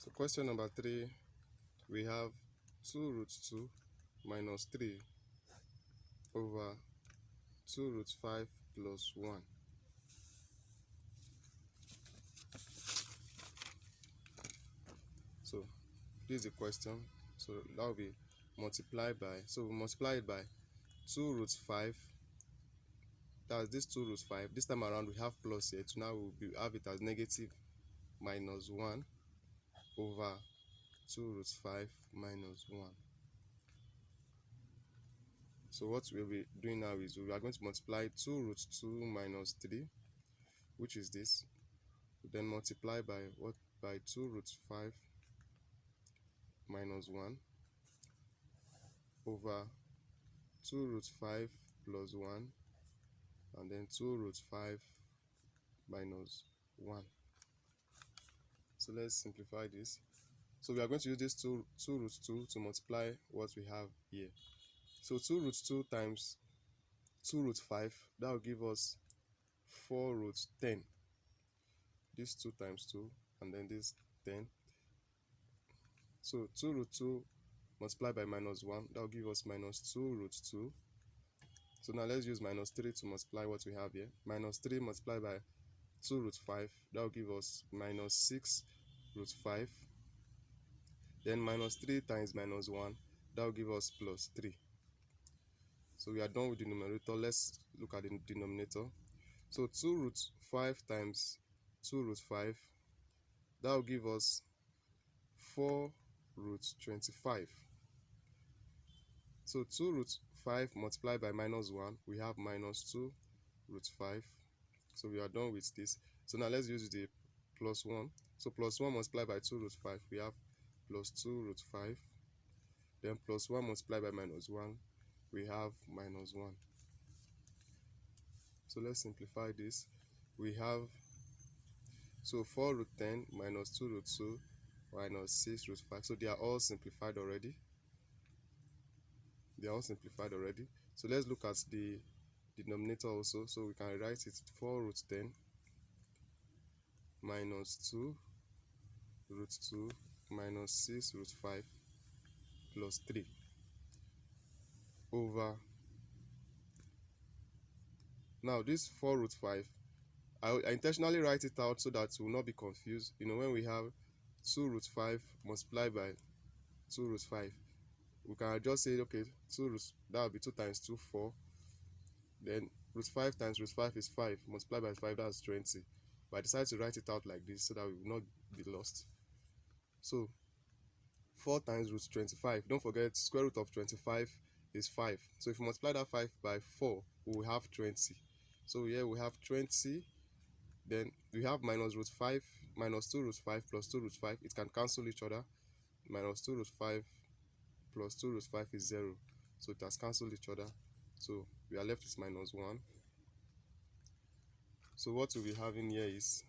So question number 3, we have 2 root 2 minus 3 over 2 root 5 plus 1. So this is the question. So that will be multiplied by, so we multiply it by 2 root 5. That's this 2 root 5. This time around we have plus here. So now we have it as negative minus 1 over 2 root 5 minus 1. So what we'll be doing now is we are going to multiply 2 root 2 minus 3, which is this. Then multiply by what? By 2 root 5 minus 1 over 2 root 5 plus 1, and then 2 root 5 minus 1. So let's simplify this. So we are going to use this 2 root 2 to multiply what we have here. So 2 root 2 times 2 root 5, that will give us 4 root 10. This 2 times 2, and then this 10. So 2 root 2 multiplied by minus 1, that will give us minus 2 root 2. So now let's use minus 3 to multiply what we have here. Minus 3 multiplied by 2 root 5, that will give us minus 6 root 5. Then minus 3 times minus 1, that will give us plus 3. So we are done with the numerator. Let's look at the denominator. So 2 root 5 times 2 root 5, that will give us 4 root 25. So 2 root 5 multiplied by minus 1, we have minus 2 root 5. So we are done with this. So now let's use the plus 1. So plus 1 multiplied by 2 root 5, we have plus 2 root 5. Then plus 1 multiplied by minus 1, we have minus 1. So let's simplify this. We have, so 4 root 10 minus 2 root 2 minus 6 root 5. So they are all simplified already. So let's look at the denominator also. So we can write it 4 root 10 minus 2 root 2 minus 6 root 5 plus 3 over, now this 4 root 5, I intentionally write it out so that we will not be confused. You know, when we have 2 root 5 multiplied by 2 root 5, we can just say, okay, 2 root, that will be 2 times 2, 4. Then root 5 times root 5 is 5. Multiplied by 5, that's 20. But I decided to write it out like this so that we will not be lost. So 4 times root 25. Don't forget, square root of 25 is 5. So if we multiply that 5 by 4, we will have 20. So here we have 20. Then we have minus root 5, minus 2 root 5 plus 2 root 5. It can cancel each other. Minus 2 root 5 plus 2 root 5 is 0. So it has cancelled each other. So we are left with minus 1. So what we'll be having here is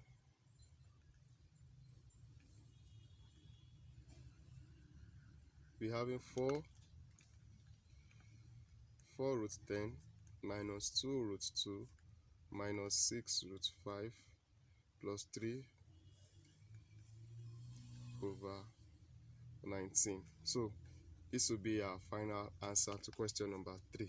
we're having 4 root 10 minus 2 root 2 minus 6 root 5 plus 3 over 19. So this will be our final answer to question number 3.